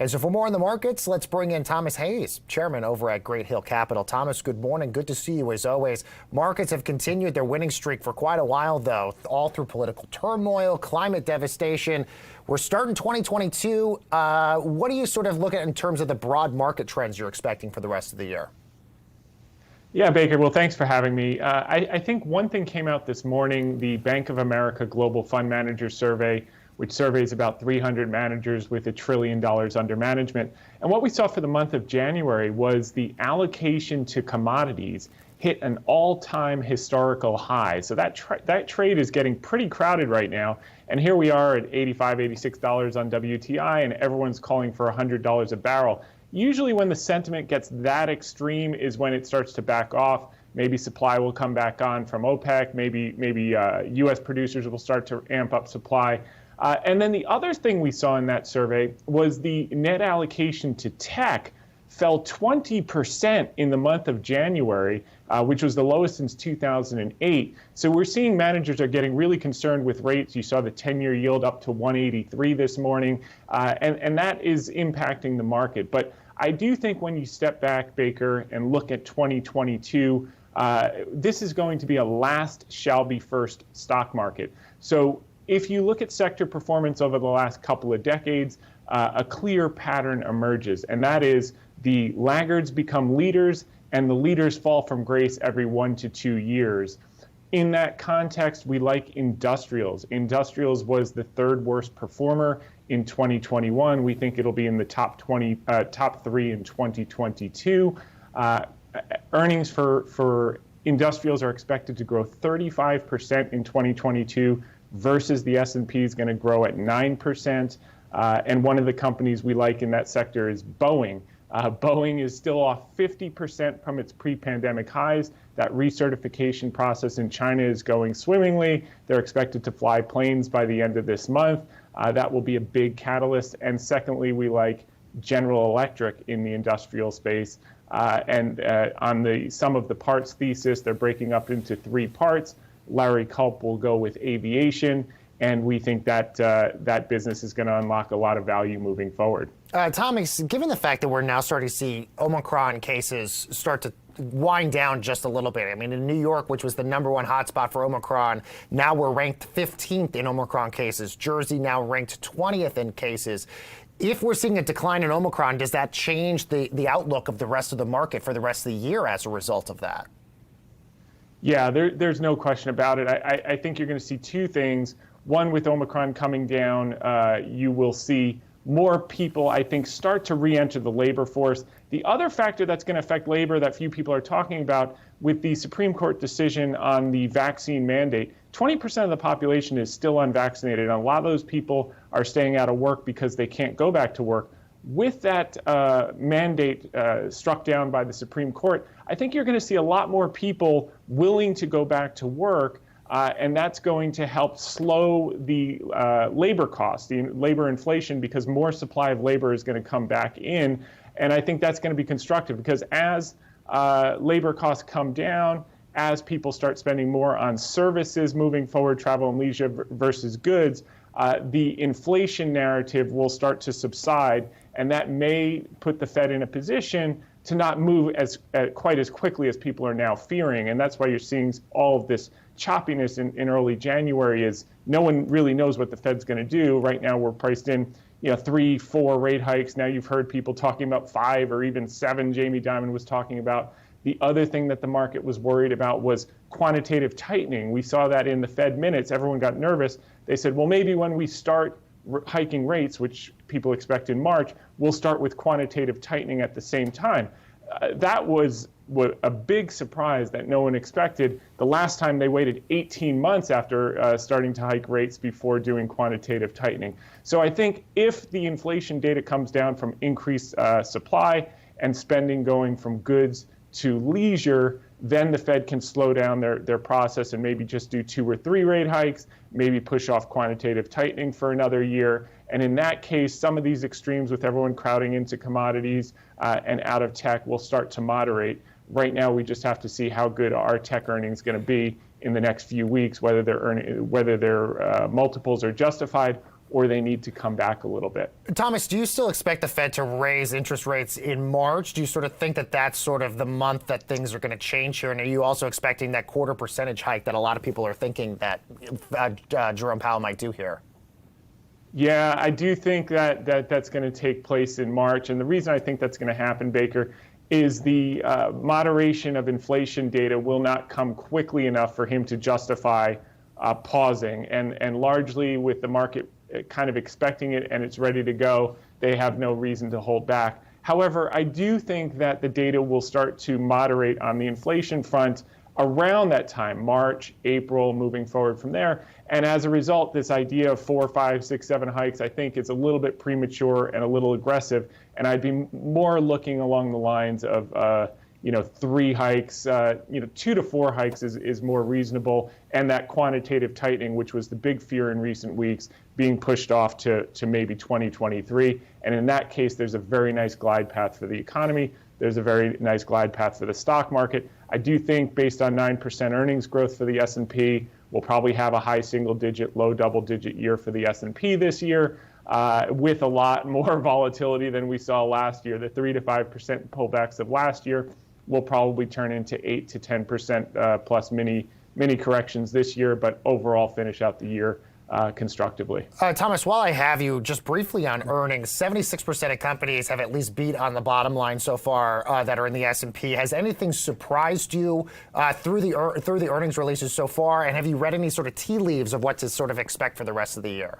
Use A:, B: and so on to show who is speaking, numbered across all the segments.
A: And so for more on the markets, let's bring in Thomas Hayes, chairman over at Great Hill Capital. Thomas, good morning. Good to see you as always. Markets have continued their winning streak for quite a while, though, all through political turmoil, climate devastation. We're starting 2022. What do you sort of look at in terms of the broad market trends you're expecting for the rest of the year?
B: Yeah, Baker, well, thanks for having me. I think one thing came out this morning, the Bank of America Global Fund Manager Survey, which surveys about 300 managers with $1 trillion under management. And what we saw for the month of January was the allocation to commodities hit an all-time historical high. So that trade is getting pretty crowded right now. And here we are at $85, $86 on WTI, and everyone's calling for $100 a barrel. Usually when the sentiment gets that extreme is when it starts to back off. Maybe supply will come back on from OPEC. Maybe U.S. producers will start to amp up supply. And then the other thing we saw in that survey was the net allocation to tech fell 20% in the month of January, which was the lowest since 2008. So we're seeing managers are getting really concerned with rates. You saw the 10-year yield up to 183 this morning, and that is impacting the market. But I do think when you step back, Baker, and look at 2022, this is going to be a last shall be first stock market. So if you look at sector performance over the last couple of decades, a clear pattern emerges, and that is the laggards become leaders and the leaders fall from grace every 1 to 2 years. In that context, we like industrials. Industrials was the third worst performer in 2021. We think it'll be in the top 3 in 2022. Earnings for industrials are expected to grow 35% in 2022 versus the S&P is going to grow at 9%. And one of the companies we like in that sector is Boeing. Boeing is still off 50% from its pre-pandemic highs. That recertification process in China is going swimmingly. They're expected to fly planes by the end of this month. That will be a big catalyst. And secondly, we like General Electric in the industrial space. And on the sum of the parts thesis, they're breaking up into 3 parts. Larry Culp will go with aviation, and we think that that business is going to unlock a lot of value moving forward.
A: Thomas, given the fact that we're now starting to see Omicron cases start to wind down just a little bit. I mean, in New York, which was the #1 hotspot for Omicron, now we're ranked 15th in Omicron cases. Jersey now ranked 20th in cases. If we're seeing a decline in Omicron, does that change the outlook of the rest of the market for the rest of the year as a result of that?
B: Yeah, there's no question about it. I think you're going to see 2 things. One, with Omicron coming down, you will see more people, I think, start to re-enter the labor force. The other factor that's going to affect labor that few people are talking about with the Supreme Court decision on the vaccine mandate, 20% of the population is still unvaccinated, and a lot of those people are staying out of work because they can't go back to work. With that mandate struck down by the Supreme Court, I think you're going to see a lot more people willing to go back to work, and that's going to help slow the labor cost, the labor inflation, because more supply of labor is going to come back in. And I think that's going to be constructive because as labor costs come down, as people start spending more on services moving forward, travel and leisure versus goods, the inflation narrative will start to subside, and that may put the Fed in a position to not move quite as quickly as people are now fearing. And that's why you're seeing all of this choppiness in early January is no one really knows what the Fed's going to do. Right now we're priced in 3, 4 rate hikes. Now you've heard people talking about 5 or even 7. Jamie Dimon was talking about. The other thing that the market was worried about was quantitative tightening. We saw that in the Fed minutes. Everyone got nervous. They said, well, maybe when we start hiking rates, which people expect in March, we'll start with quantitative tightening at the same time. That was a big surprise that no one expected. The last time they waited 18 months after starting to hike rates before doing quantitative tightening. So I think if the inflation data comes down from increased supply and spending going from goods to leisure, then the Fed can slow down their process and maybe just do 2 or 3 rate hikes, maybe push off quantitative tightening for another year. And in that case, some of these extremes with everyone crowding into commodities and out of tech will start to moderate. Right now, we just have to see how good our tech earnings going to be in the next few weeks, whether their multiples are justified or they need to come back a little bit.
A: Thomas, do you still expect the Fed to raise interest rates in March? Do you sort of think that that's sort of the month that things are going to change here? And are you also expecting that 0.25% hike that a lot of people are thinking that Jerome Powell might do here?
B: Yeah, I do think that's going to take place in March. And the reason I think that's going to happen, Baker, is the moderation of inflation data will not come quickly enough for him to justify pausing. And largely with the market kind of expecting it and it's ready to go, they have no reason to hold back. However, I do think that the data will start to moderate on the inflation front around that time, March, April, moving forward from there. And as a result, this idea of 4, 5, 6, 7 hikes, I think is a little bit premature and a little aggressive. And I'd be more looking along the lines of, 3 hikes, 2 to 4 hikes is more reasonable. And that quantitative tightening, which was the big fear in recent weeks, being pushed off to maybe 2023. And in that case, there's a very nice glide path for the economy. There's a very nice glide path for the stock market. I do think based on 9% earnings growth for the S&P, we'll probably have a high single-digit, low double-digit year for the S&P this year, with a lot more volatility than we saw last year. The 3 to 5% pullbacks of last year will probably turn into 8 to 10% plus mini corrections this year, but overall finish out the year constructively.
A: Thomas, while I have you, just briefly on earnings, 76% of companies have at least beat on the bottom line so far that are in the S&P. Has anything surprised you through the earnings releases so far? And have you read any sort of tea leaves of what to sort of expect for the rest of the year?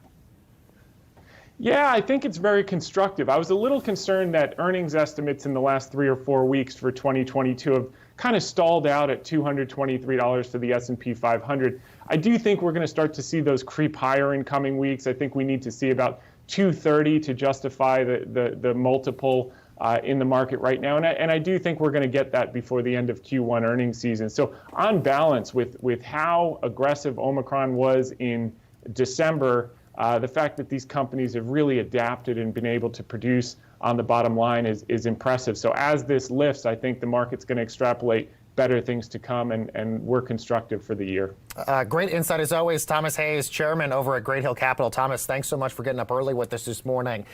B: Yeah, I think it's very constructive. I was a little concerned that earnings estimates in the last 3 or 4 weeks for 2022 have kind of stalled out at $223 for the S&P 500. I do think we're going to start to see those creep higher in coming weeks. I think we need to see about 230 to justify the multiple in the market right now. And I do think we're going to get that before the end of Q1 earnings season. So on balance, with how aggressive Omicron was in December, the fact that these companies have really adapted and been able to produce on the bottom line is impressive. So as this lifts, I think the market's going to extrapolate better things to come, and we're constructive for the year.
A: Great insight as always. Thomas Hayes, chairman over at Great Hill Capital. Thomas, thanks so much for getting up early with us this morning.